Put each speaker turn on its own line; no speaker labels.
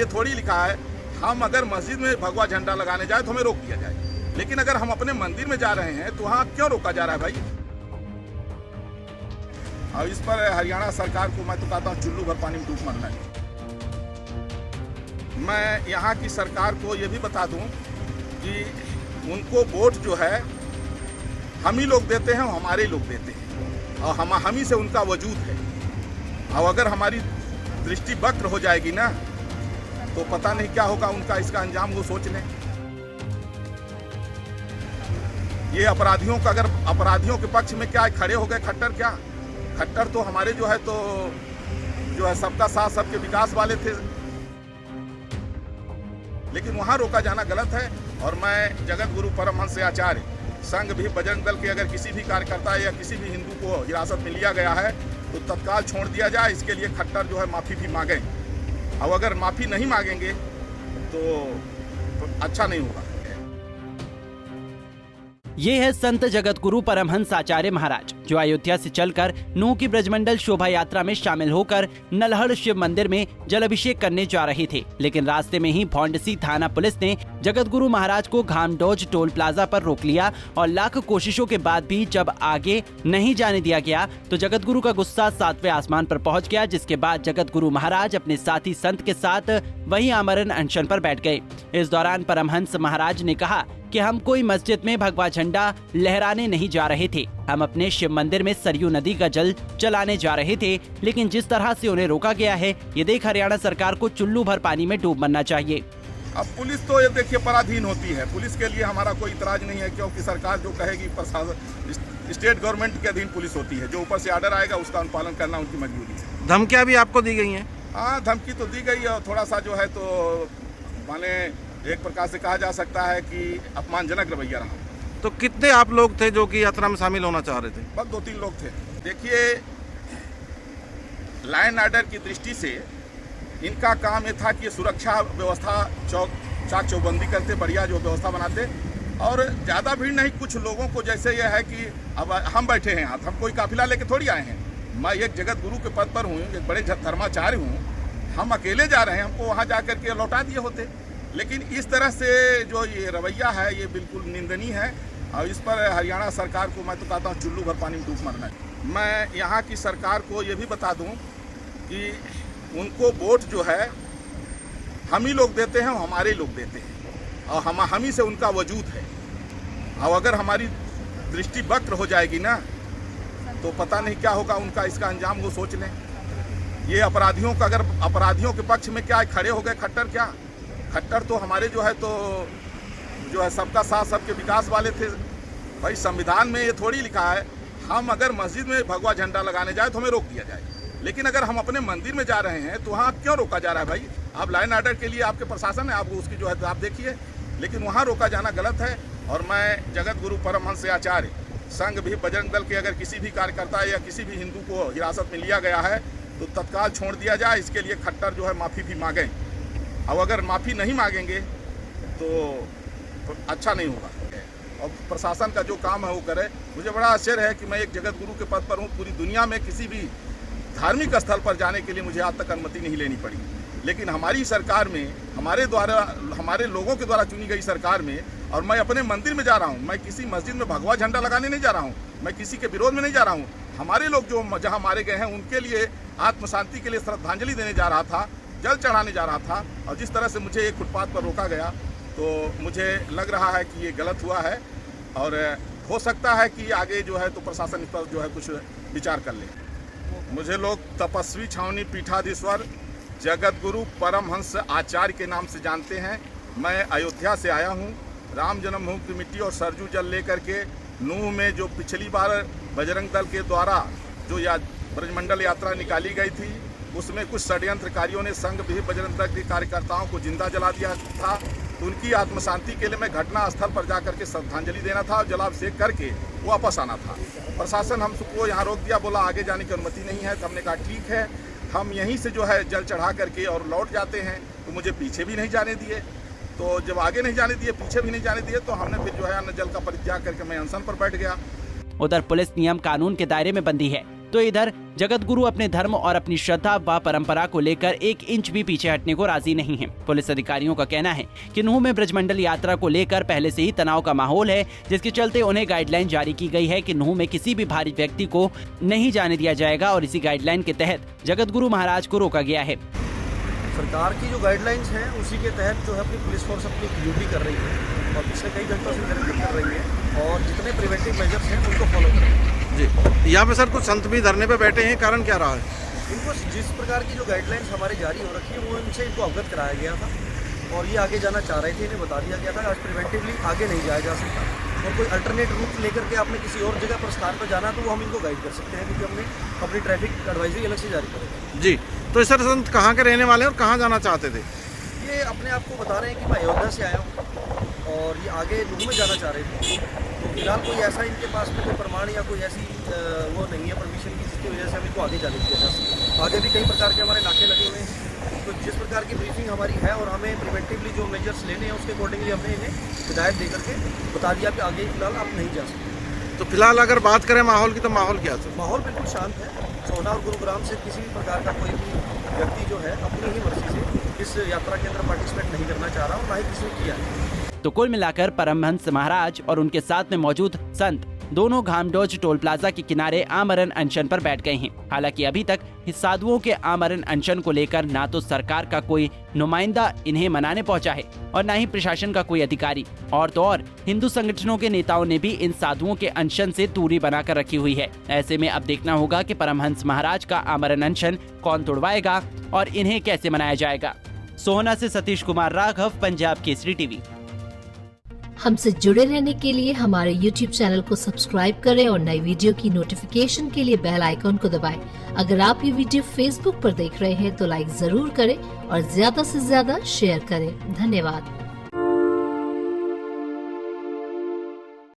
ये थोड़ी लिखा है हम अगर मस्जिद में भगवा झंडा लगाने जाए तो हमें रोक दिया जाए, लेकिन अगर हम अपने मंदिर में जा रहे हैं तो वहाँ क्यों रोका जा रहा है भाई। और इस पर हरियाणा सरकार को मैं तो कहता हूँ चुल्लू भर पानी में डूब मरना है। मैं यहाँ की सरकार को ये भी बता दूँ कि उनको वोट जो है हम ही लोग देते हैं, हमारे ही लोग देते हैं, और हम ही से उनका वजूद है। और अगर हमारी दृष्टि वक्र हो जाएगी ना तो पता नहीं क्या होगा उनका, इसका अंजाम वो सोच लें। ये अपराधियों का, अगर अपराधियों के पक्ष में क्या खड़े हो गए खट्टर, क्या खट्टर तो हमारे जो है सबका साथ सबके विकास वाले थे, लेकिन वहां रोका जाना गलत है। और मैं जगत गुरु परमहंस आचार्य संघ भी बजरंग दल के अगर किसी भी कार्यकर्ता या किसी भी हिंदू को हिरासत में लिया गया है तो तत्काल छोड़ दिया जाए। इसके लिए खट्टर जो है माफी भी मांगे, और अगर माफी नहीं मांगेंगे तो अच्छा नहीं होगा।
ये है संत जगत गुरु परमहंस आचार्य महाराज, जो अयोध्या से चलकर नूह की ब्रजमंडल शोभा यात्रा में शामिल होकर नलहड़ शिव मंदिर में जल अभिषेक करने जा रहे थे। लेकिन रास्ते में ही भौंडसी थाना पुलिस ने जगत गुरु महाराज को घामडोज टोल प्लाजा पर रोक लिया, और लाख कोशिशों के बाद भी जब आगे नहीं जाने दिया गया तो जगत गुरु का गुस्सा 7वें आसमान पर पहुंच गया, जिसके बाद जगत गुरु महाराज अपने साथी संत के साथ वहीं आमरण अनशन पर बैठ गए। इस दौरान परमहंस महाराज ने कहा कि हम कोई मस्जिद में भगवा झंडा लहराने नहीं जा रहे थे, हम अपने शिव मंदिर में सरयू नदी का जल चलाने जा रहे थे। लेकिन जिस तरह से उन्हें रोका गया है, ये देख हरियाणा सरकार को चुल्लू भर पानी में डूब मरना चाहिए।
अब पुलिस तो ये देखिए पराधीन होती है, पुलिस के लिए हमारा कोई इतराज नहीं है, क्योंकि सरकार जो कहेगी स्टेट गवर्नमेंट के अधीन पुलिस होती है। जो ऊपर से ऑर्डर आएगा उसका अनुपालन करना उनकी मजबूरी है।
धमकियां भी आपको दी गई हैं?
हाँ, धमकी तो दी गई है, और थोड़ा सा जो है तो माने एक प्रकार से कहा जा सकता है कि अपमानजनक रवैया रहा।
तो कितने आप लोग थे जो कि यात्रा में शामिल होना चाह रहे थे?
बस 2-3 लोग थे। देखिए, लाइन ऑर्डर की दृष्टि से इनका काम ये था कि सुरक्षा व्यवस्था चाक चौबंदी करते, बढ़िया जो व्यवस्था बनाते, और ज़्यादा भीड़ नहीं। कुछ लोगों को जैसे ये है कि अब हम बैठे हैं यहाँ, हम कोई काफिला लेके थोड़ी आए हैं। मैं एक जगत गुरु के पद पर हूँ, एक बड़े धर्माचार्य हूँ, हम अकेले जा रहे हैं, हमको वहाँ जा करके लौटा दिए होते। लेकिन इस तरह से जो ये रवैया है ये बिल्कुल निंदनीय है, और इस पर हरियाणा सरकार को मैं तो कहता हूँ चुल्लू भर पानी में डूब मरना है। मैं यहाँ की सरकार को ये भी बता दूँ कि उनको वोट जो है हम ही लोग देते हैं, हमारे ही लोग देते हैं, और हम ही से उनका वजूद है। और अगर हमारी दृष्टि वक्र हो जाएगी ना तो पता नहीं क्या होगा उनका, इसका अंजाम वो सोच लें। ये अपराधियों का, अगर अपराधियों के पक्ष में क्या खड़े हो गए खट्टर, क्या खट्टर तो हमारे जो है सबका साथ सबके विकास वाले थे। भाई संविधान में ये थोड़ी लिखा है हम अगर मस्जिद में भगवा झंडा लगाने जाए तो हमें रोक दिया जाए, लेकिन अगर हम अपने मंदिर में जा रहे हैं तो वहाँ क्यों रोका जा रहा है भाई। आप लाइन ऑर्डर के लिए आपके प्रशासन है, आप उसकी जो है आप देखिए, लेकिन वहाँ रोका जाना गलत है। और मैं जगत गुरु परमहंस आचार्य संघ भी बजरंग दल के अगर किसी भी कार्यकर्ता या किसी भी हिंदू को हिरासत में लिया गया है तो तत्काल छोड़ दिया जाए। इसके लिए खट्टर जो है माफी भी मांगे, और अगर माफी नहीं मांगेंगे तो अच्छा नहीं होगा, और प्रशासन का जो काम है वो करे। मुझे बड़ा आश्चर्य है कि मैं एक जगत गुरु के पद पर हूँ, पूरी दुनिया में किसी भी धार्मिक स्थल पर जाने के लिए मुझे आज तक अनुमति नहीं लेनी पड़ी, लेकिन हमारी सरकार में, हमारे लोगों के द्वारा चुनी गई सरकार में, और मैं अपने मंदिर में जा रहा हूँ। मैं किसी मस्जिद में भगवा झंडा लगाने नहीं जा रहा हूँ, मैं किसी के विरोध में नहीं जा रहा हूँ। हमारे लोग जो जहाँ मारे गए हैं उनके लिए आत्म शांति के लिए श्रद्धांजलि देने जा रहा था, जल चढ़ाने जा रहा था, और जिस तरह से मुझे एक फुटपाथ पर रोका गया तो मुझे लग रहा है कि ये गलत हुआ है, और हो सकता है कि आगे जो है तो प्रशासन इस पर जो है कुछ विचार कर ले। मुझे लोग तपस्वी छावनी पीठाधीश्वर जगत गुरु परमहंस आचार्य के नाम से जानते हैं। मैं अयोध्या से आया हूँ, राम जन्मभूमि की मिट्टी और सरजू जल लेकर के नूह में जो पिछली बार बजरंग दल के द्वारा जो ब्रजमंडल यात्रा निकाली गई थी, उसमें कुछ षड्यंत्रकारियों ने संघ भी बजरंग दल के कार्यकर्ताओं को जिंदा जला दिया था। तो उनकी आत्म शांति के लिए मैं घटना स्थल पर जाकर के श्रद्धांजलि देना था और जलाभिषेक करके वापस आना था। प्रशासन हम सबको यहाँ रोक दिया, बोला आगे जाने की अनुमति नहीं है। तो हमने कहा ठीक है, हम यहीं से जो है जल चढ़ा करके और लौट जाते हैं। तो मुझे पीछे भी नहीं जाने दिए, तो जब आगे नहीं जाने दिए, पीछे भी नहीं जाने दिए, तो हमने फिर जो है अन्न जल का परित्याग करके मैं अनशन पर बैठ गया।
उधर पुलिस नियम कानून के दायरे में बंदी है, तो इधर जगत गुरु अपने धर्म और अपनी श्रद्धा व परंपरा को लेकर 1 इंच भी पीछे हटने को राजी नहीं है। पुलिस अधिकारियों का कहना है कि नूंह में ब्रजमंडल यात्रा को लेकर पहले से ही तनाव का माहौल है, जिसके चलते उन्हें गाइडलाइन जारी की गई है कि नूंह में किसी भी भारी व्यक्ति को नहीं जाने दिया जाएगा और इसी गाइडलाइन के तहत जगत गुरु महाराज को रोका गया है।
सरकार की जो गाइडलाइंस हैं उसी के तहत जो है अपनी पुलिस फोर्स अपनी ड्यूटी कर रही है और पिछले कई घंटों से निरंतर कर रही है और जितने प्रिवेंटिव मेजर्स हैं उनको फॉलो कर रही है।
जी, यहाँ पे सर कुछ संत भी धरने पे बैठे हैं, कारण क्या रहा है?
इनको जिस प्रकार की जो गाइडलाइंस हमारी जारी हो रखी है वो इनसे इनको अवगत कराया गया था और ये आगे जाना चाह रहे थे, इन्हें बता दिया गया था आज प्रिवेंटिवली आगे नहीं जाया जा सकता और कोई अल्टरनेट रूट लेकर के आपने किसी और जगह पर स्थान पर जाना तो वो हम इनको गाइड कर सकते हैं, क्योंकि हमने अपनी ट्रैफिक एडवाइजरी अलग से जारी करेंगे।
जी, तो सर संत कहाँ के रहने वाले हैं और कहाँ जाना चाहते थे?
ये अपने आप को बता रहे हैं कि मैं अयोध्या से आया हूँ और ये आगे नूंह में जाना चाह रहे थे। तो फिलहाल कोई ऐसा इनके पास में कोई प्रमाण या कोई ऐसी वो नहीं है परमिशन की जिसकी वजह से हम इनको आगे जाने दिया जा सके। आगे भी कई प्रकार के हमारे नाके लगे हुए हैं, तो जिस प्रकार की ब्रीफिंग हमारी है और हमें प्रिवेंटिवली जो मेजर्स लेने हैं उसके अकॉर्डिंगली हमने इन्हें हिदायत दे करके बता दिया कि आगे फिलहाल आप नहीं जा सकते।
तो फिलहाल अगर बात करें माहौल की, तो माहौल क्या है?
माहौल बिल्कुल शांत है। सोहना और गुरुग्राम से किसी भी प्रकार का कोई भी व्यक्ति जो है अपनी ही मर्जी से इस यात्रा के अंदर पार्टिसिपेट नहीं करना चाह रहा और ना ही किसी ने किया है।
तो कुल मिलाकर परमहंस महाराज और उनके साथ में मौजूद संत दोनों घामडोज टोल प्लाजा के किनारे आमरण अनशन पर बैठ गए हैं। हालांकि अभी तक इस साधुओं के आमरण अनशन को लेकर ना तो सरकार का कोई नुमाइंदा इन्हें मनाने पहुंचा है और ना ही प्रशासन का कोई अधिकारी, और तो और हिंदू संगठनों के नेताओं ने भी इन साधुओं के अनशन से दूरी बनाकर रखी हुई है। ऐसे में अब देखना होगा कि परमहंस महाराज का आमरण अनशन कौन तोड़वाएगा और इन्हें कैसे मनाया जाएगा। सोहना से सतीश कुमार राघव, पंजाब केसरी टीवी।
हमसे जुड़े रहने के लिए हमारे YouTube चैनल को सब्सक्राइब करें और नई वीडियो की नोटिफिकेशन के लिए बेल आइकॉन को दबाएं। अगर आप ये वीडियो Facebook पर देख रहे हैं तो लाइक जरूर करें और ज्यादा से ज्यादा शेयर करें। धन्यवाद।